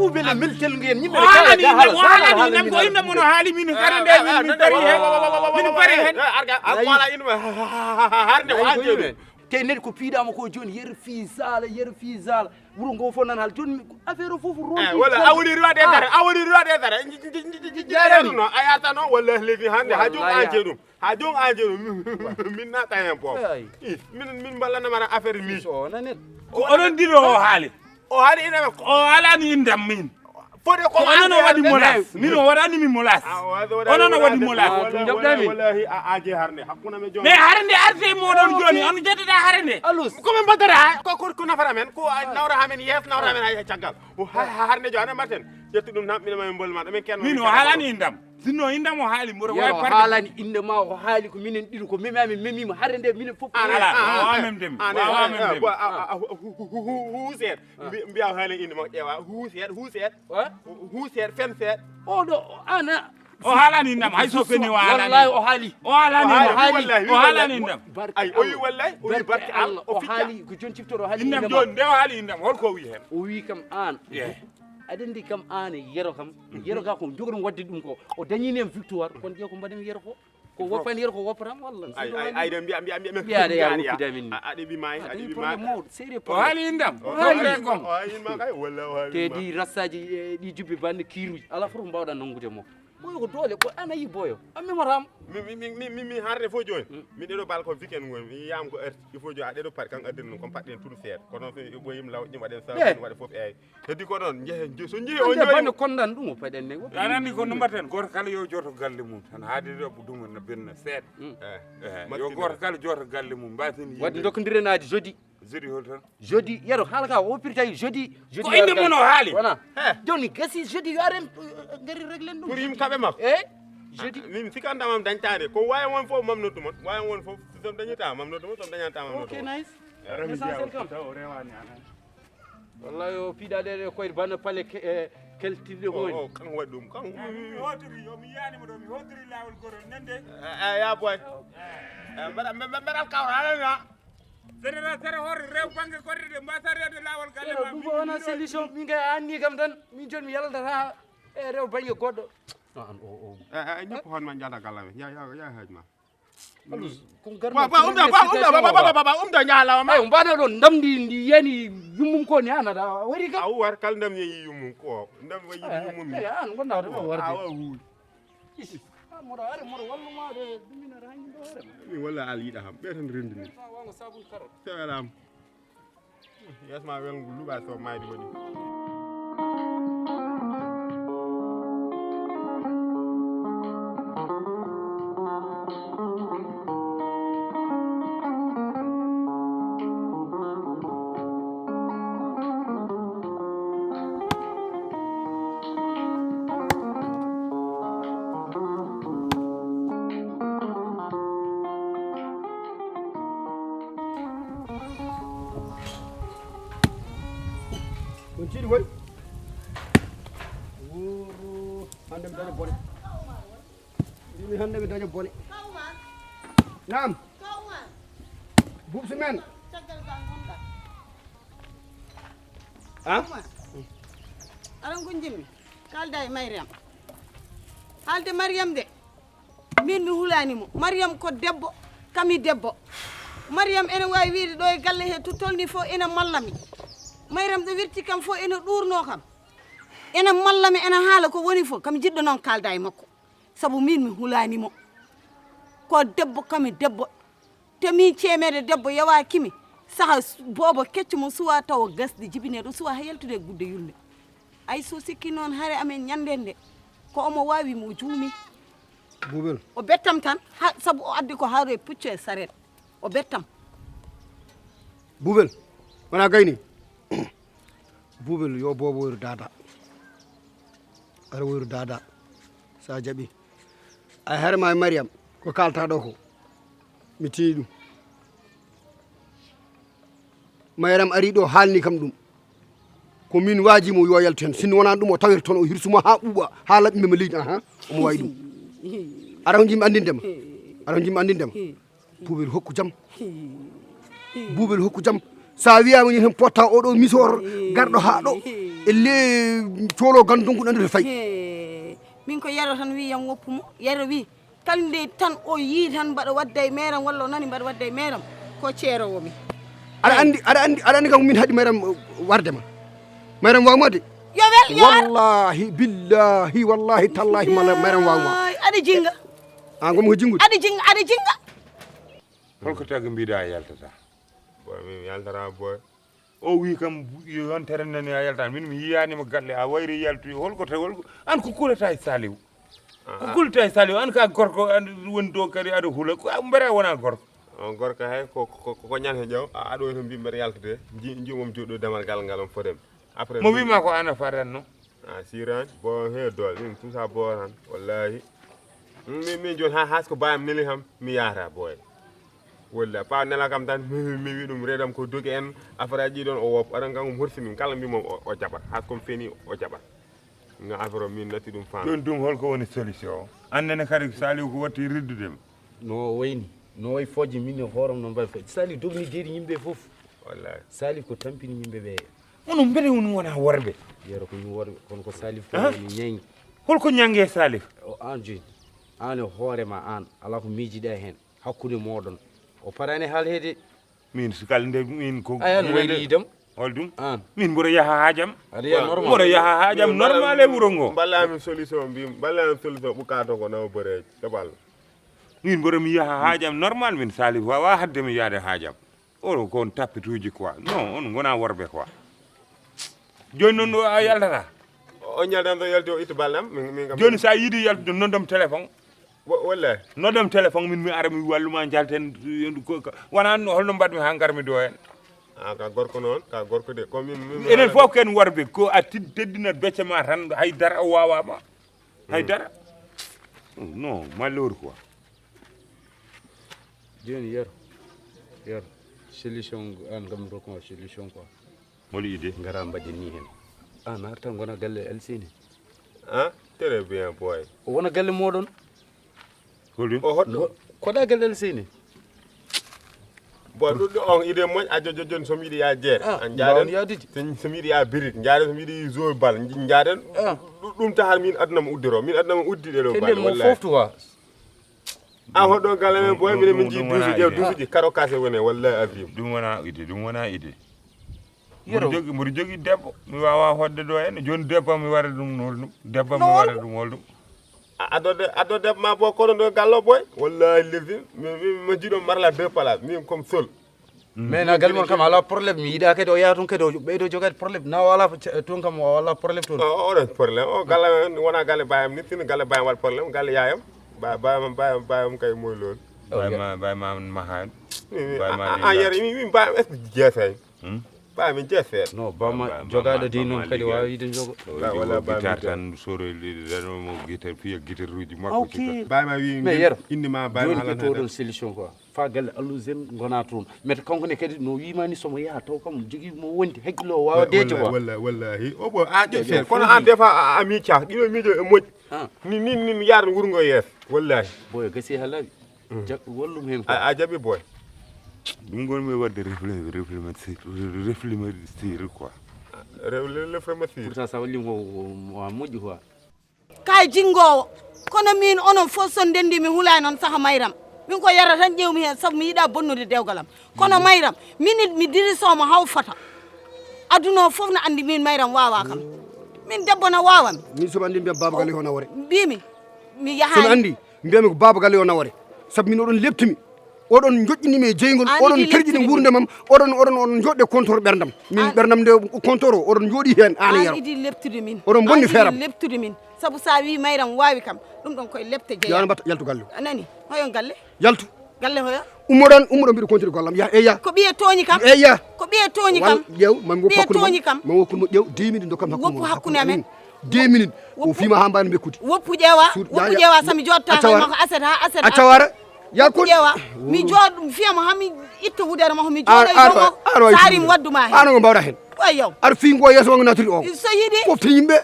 Boubel meltel ngeen ñi wala ni ko inna mono haali min karande min pari hen min pari hen arga wala inma harde wajeedo te net ko piidama ko joni yer fi sala wuro ngo fo nan hal joni affaire fofu ron wala awli ruwa de dara jarani no ayata no walla levi hande hajum anjeedum min na tayen po min ballana mara affaire mi so nanet ko onon diro o haali ina ko o halani indam min fode ko onono wadi molas min o warani mi molas onono wadi molas wallahi aje harne hakuna me joni mais harande arte modon joni on jettata harande alus ko men badara ko nafara men ko nawra hamen yef nawra hamen ay caggal o harne joni mbaten jettu dum nam min ma mbol ma men ken min o halani indam sinno indam o haali moro way parde halani inde ma o haali ko minen didu ko memi memima harande minen fop ala o mem dem huuset mbiya haali inde ma ƴewa huuset fen seet o do ana o halani indam hay so feni wallahi o haali o halani indam ay o yi wallahi o yi barke Allah o haali ko jon ciptoro haali indam joni de o haali indam holko wi hen o wi kam an aɗa kam an Yero kam Yero ga ko jogoɗum wadde ɗum ko o dañini victoire kono je ko mbaɗen Yero ko woppani Yero ko woppatam walla ay de mbiya mbiyade ya woppida min aɗa bi may série o haali indam o haali kon o haali ma kay walla o haali te di rassaji ɗi jubbi bande kiruji ala fof mbawɗa nanngude mo boyo ko doole ko an ayi boyo a memoram mi harde fo joni mi ɗeɗo bal ko weekend gon mi yiyama ko heure il faut joni a ɗeɗo pat kan addina ɗum comme paɗɗen tout feere kono so ɓoyim law ɗim waɗen sa waɗa foof eyyi heddi ko ɗon jehe so jeehi o joni bande kondan ɗum o paɗen ne anani ko no mbatten goto kala yo joto galle mum tan haade ɗo ɗum no benna seeɗa yo goto kala joto galle mum mbaten wadde dokkodirenaji jeudi hol tan jeudi Yero haala ka woppirta jeudi ko inde mon o haali wona joni gasi jeudi yo aren ngari réglen ɗum pour yim kaɓe makko jeudi min sikandamam dañtade ko wawi won fof mamnoddu mon wawi won fof som dañita mamnoddu mon som dañanta mamnoddu ok nice essentiel kam wallahi o piiɗaɗe koye bande paale keltirɗe honi kan waɗi ɗum kan hotiri yomi yanima ɗo mi hotiri lawol gorol nande ya boy mbaɗal kawra sere hore rew bange korrede mbasa rewde lawol galle ma ɗum wona solution min kay anni kam tan min joni mi yaldata rew bange goɗɗo an o ñappo hon ma jada gallamen ya haaj ma ko garba umda ñaalawa ma mbaɗa ɗon ndamdi ndi yani yummum ko ni anata wari kam aw war kala ndam yeyi yummum ko ndam wayi yummum mi an gonda ɗum warde awa huuɗi moɗo are moɗo wallumade ɗuminata hañum ɗo hoorema min walla al yiɗa kam ɓe tan rendini wanga sabul karot seweɗam yesma welngu luɓa so mayde waɗi on ciiɗi koy hande mi daña bone mbimi hande mi daña bone nam bubsi men aɗon ko jimmi kalda e Mariam haalde Mariam de min mi hulanimo Mariam ko debbo kami debbo Mariam ene wawi wiide ɗo e galle he to tolni fof ene mallami Mariam ɗo wirti kam fof ene ɗurno kam ene mallami ene haala ko woni fof kam jiɗɗo noon kalda e makko saabu min mi hulanimo ko debbo kami debbo te min ceemede debbo yawa kimi saha boobo kecco mo suwa tawa gasde jibine ɗo suwa ha yaltude gudde yulde ay so sikki noon haare amen ñande nde ko omo wawi mo juumi Boubel o bettam tan saabu o addi ko haaro e puccu e saret o bettam Boubel wona gayni Boubel yo boobo woyru dada ara woyru dada sa jaɓi ay harema e Mariam ko kalta ɗo ko mi tiyi ɗum Mariam ari ɗo haalni kam ɗum ko min waajimo yo yaltu hen sinno wona ɗum o tawete toon o hirsuma ha ɓuuɓa ha laɓɓi mema leydi omo wawi ɗum ara ko jimmi andindema Boubel hokku jaam Boubel hokku jaam sa wiyama ñin hen potta oɗo misor garɗo ha ɗo elle colo gandon ko nande fay min ko Yero tan wi yam woppumo Yero wi kalde tan o yi tan mbaɗa wadda e meram walla o nani mbaɗa wadda e meram ko ceerowomi aɗa andi kam min haɗi mayram wardema mayram wawmade yo wel yo wallahi billahi wallahi tallahi mayram wawma aɗa jinga gomo ko jingude aɗa jinga holko tagi mbiɗa yaltata boy min yaltara boy o wi kam yontere nani a yaltata min mi yiyanima galle a wayri yaltude holko an ko kulata e Saliou ko kulata e Saliou an ka gorko woni do kadi aɗa huula mbere wona gorko on gorko hay ko ñan he jaw aɗo to mbimɓeɗa yaltude jimom joɗɗo demal ngal on fodem après mo wima ko an a fatan no sirani bo he dol min tout ça bo tan wallahi min joni has ko bayam neli ham mi yahata boy walla pa nela kam tan mi wi ɗum redam ko dogi en affaire aji ɗon o wop aɗan kam horsimin kala mbimom o jaɓat has comme feni o jaɓat nga affaire o min natti ɗum fam ɗum holko woni solution o annene kadi Saliou ko watti riddudema no wayni no way fojje min e hooram no mbawi fojje Saliou dogni deedi yimɓe fof wallahi Saliou ko tampini yimɓe ɓe onon mbele woni wona worɓe Yero ko min worɓe kono ko Saliou ko woni ñangi holko ñangue Saliou o an joni an e hoorema an ala ko miijiɗa hen hakkude moɗon o parani haalede min kalde min ko ayan wayli yidam holɗum an min mboɗo yaha haajam aɗa yiya normal mboɗo yaha haajam normal e wuuro ngo ballami solution mbim ballami solution ɓukato ko nawa bëreji keɓal min mboɗo mi yaha haajam normal min Saliou wawa hadde mi yaade haajam oɗo kon tappituji quoi non on gona worɓe quoi joni noon ɗo a yaltata o ñaldan ɗo yalti o itta ballam min kam joni sa yiiɗi yaltude noddam téléphone wallahi noddam téléphone min mi ara mi walluma jalten wona holno mbaɗmi ha garmi do hen ka gorko noon ka gorko de comme min enen fof ken worɓe ko a teddinat becce ma tan haydara o wawama haydara non malheureux quoi joni Yero solution an gam rokkuma solution quoi holi idée gara mbadde ni hen an arta gona galle Elsini très bien boy o wona galle moɗon holɗum o hoɗɗo koɗa galle Elsini boy ɗuɗɗo on idée moƴ a joni somi yiiɗi ya jeere an mbawon jaaɗen yadude somi yiiɗi ya birik jaaɗen somi yiiɗi zone bal jaaɗen ɗum tahat min adunama uddoro min adunama uddiɗe ɗo kenden mo foftu wa an hoɗɗo galle men boy minen min jii duusuji karo kase woni wallahi azim ɗum wona idée mboɗo jogui debbo mi wawa hodde ɗo hen joni debbo mi waɗa ɗum holɗum debbo mi waɗa ɗum holɗum addo debbo ma boy kono ɗo gallo boy wallahi lesi mi jiiɗo marla deux place min comme seul mais na galle mon kam ala probléme mi yiiɗa kadi o yaha toon kadi o ɓeydo jogade probléme na wala toon kam o wala probléme toon oɗon probléme o galle wona galle bayam ni sino galle bayam waɗa probléme galle yayam bayam kay moy lool bayma mahani an yere min bayam est ce que jeesay ba min jeeseeɗa non bama jogaɗo di noon kadi wawi yide jogo guitar tan soromo guitar fiya guitaruji makko bayma wi mais Yero inde ma bayma joni to ɗon solution quoi fa galle allusen gona toon mais kanko ne kadi no wimani somo yaha taw kam jogui mo wondi hakkilo o wawa deete quoi wallahi o bo a ƴe kono an des fois a micca ɗino miijo e moƴƴi nin yaara wuuro ngo yees wallahi boy gasi ha laaɓi wallum hen quoi a jaɓi boy ɗum gonmi wadde réfléchir quoi réfléchir pourtant sa wallim ko moƴƴi quoi kay jingowo kono min onon fof son ndendi mi hulani noon saaha mayram min ko Yero tan ƴewmi hen saabu mi yiiɗa bonnude dewgalam kono mayram min mi dirisomo haw fata aduna o fof ne andi min mayram wawa kam min debbo no wawami min somi andi mbiyam baba galle o nawore mbimi mi somi yahani andi mbiyami ko baba galle o nawore saabu min oɗon leptimi oɗon joƴƴinimi e jeygol oɗon kerƴini gurdamam oɗon joɗɗe compteur ɓerdam min ɓerdam nde compteur o oɗon jooɗi hen an Yero idi leptude min oɗon bonni feeram leptude min saabu sa wi mayram wawi kam ɗum ɗon koye lepte jeeya yana mbatta yaltu galle anani hoyon galle yaltu galle hoyo ummoɗon mbiɗo continue gollam ya eya ko ɓiye toñi kam eya ko ɓiye toñi kam ƴew mami woppu ɓiye toñi kam mami woppumo ƴew 10 minutes dokkam woppu hakkude amen 2 minutes o fima ha mbani bekkude woppu ƴeewa sami joddata mako aset ha aset accawara yakko ƴeewa mi jooɗ fiyamo hami itta wudere mako mi jooɗo e sarim wadduma hen ano ngo mbawɗa hen way yow aɗa fi ngo yeeso wango natiri o so yiiɗi fofte yimɓe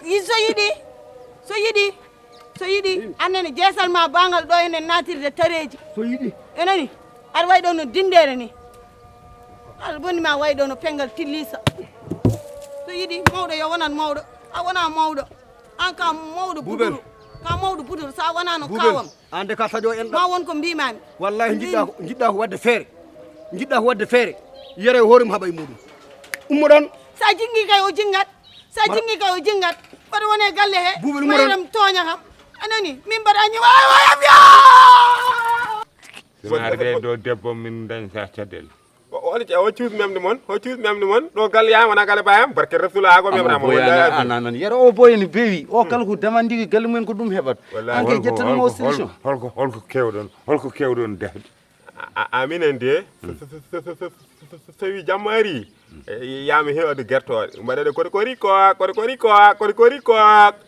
so yiiɗi annene jeesal ma bangal ɗo enen natirde tareji so yiiɗi enani aɗa way ɗo no dindere ni aɗa bonni ma way ɗo no pengal tillisa so yiɗi mawɗo yo wonan mawɗo a wona mawɗo an ka mawɗo Boubel. buduru ka mawɗo buduru sa wonano Boubel kawam ande ka taƴo en ma won ko mbimami wallahi jiɗɗa ko wadde feere jiɗɗa ko wadde feere yere hoore mum haɓa e muɗum ummo ɗon sa jingi kay o jingat sa jingi kay o jingat mbaɗa wone galle he Boubel mayram tooña kam anani min mbaɗa ñi wayam yo so arde do debbo min dañ sa caɗele o cuus memde moon ɗo galle yama wona galle bayam barke rasula ko memrama wallahi anan yero o boyani beewi o kala ko demandigi galle mumen ko ɗum heɓat anke jettanmo solution holko kewɗon defde aminen de so wi jamma ari yami hewde guertoɗe mbaɗeɗe koɗe kori ko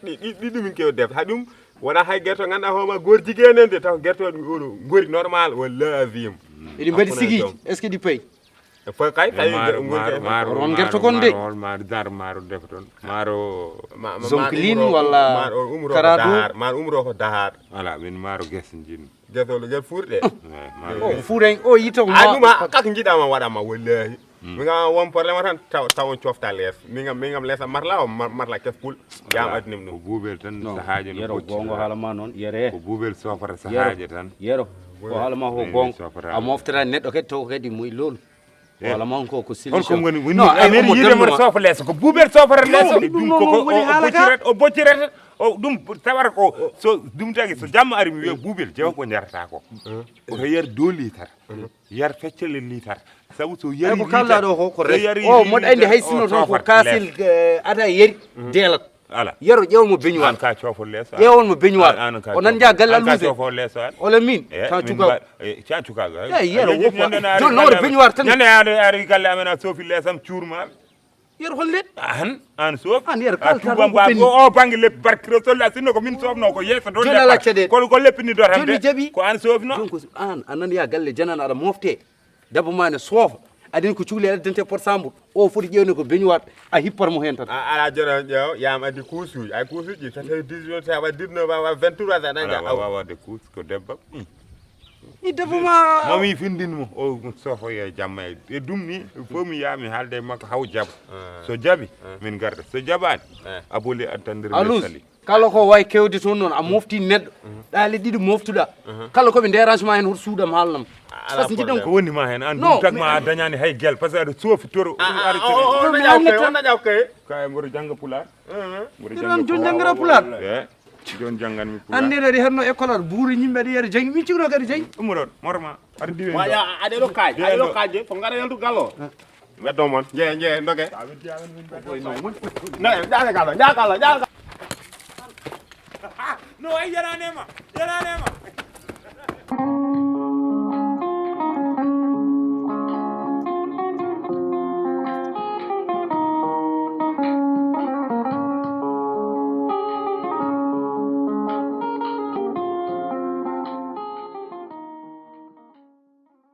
ɗi ɗumin kew defde ha ɗum wona hay guerto ganduɗa hooma goor jiguenen de taw guertoɗe oɗo gori normal wallahi wim eɗi mbaɗi siguiji est ce que ɗi payi foy kay ron guerto kon de maaro dar maaro defa toon maaro zonklin walla karado maaro umro ko dahar voilà min maaro guese jinmi guesolo gues fuurɗe o fuuren o yito ɗuma kaka jiiɗama waɗama wallahi mi gam won probléme tan tawon cofta lees mi gam leesa marla o marla kes pul yam addinim ko ɗum Boubel tan sahaaji yero gongo haalama noon yere ko Boubel sofata sahaaji tan yero ko haalama ko gongo a moftata neɗɗo kadi taw kadi moy loolu wala man ko solution holko woni ameri yidemo sofa leeso ko Boubel sofata leeso ɗum koko o boccirata o ɗum tawata ko so ɗum tagi so jamma ari mi wiya Boubel jewa ko jarata ko oto yer 2 litre yar feccele litre sabu so yari ko kala do ko rek o moɗo andi hay sinno ton ko kasil ada yeri delat ala yero ƴewmo beñuwal ka cofo leeso ƴewon mo beñuwal o nan ja galle allude cofo leeso wala min ta cukaga yero jon noɗo beñuwar tan ñande ari galle amen a sofi leesam cuurmaɓe yero hollet an sofi an yero kalta o banggue leppi barkiro solla sinno ko min sofno ko yeeso ɗon joni ala caɗele ko leppini do tan joni jaaɓi ko an sofno donc an anan ya galle janana aɗa mofte debbo ma ne soofa adin ko cuuli addante pour sambour o foti ƴewne ko beñuwat a hippar mo hen tan ala jona ƴeew yam addi kuusuji ay kuusuji so tawi 18 sa wa 19 wa 23 sa daña wawade kuus ko debbo i debbo ma mami findinmo o sofoye jamma e ɗum ni fof mi yaami haalde makko haw jaaba so jaabi min garda so jaɓani aboli addandir sali kala ko way kewde toon noon a mofti neɗɗo ɗaali ɗiɗi moftuɗa kala koɓe dérangement hen hoto suudam haalnam par ce que jiɗɗon ko woni ma hen an ɗum tagma a dañani hay guel par ce que aɗa soofi toro naƴaw kay kay mboɗo jangga pular ɗon joni janggata pular joni jangganmi pular ande ɗaɗi henno école aɗa buuri yimɓe aɗa yiyaɗa jangi min cigno kadi jangi ɗum ɗon morma aɗa diwe aɗa ɗo kaaji aɗa ɗo kaaji fo gara yaltu gallo weddo moon jeye ndoge jaaka no ay yananema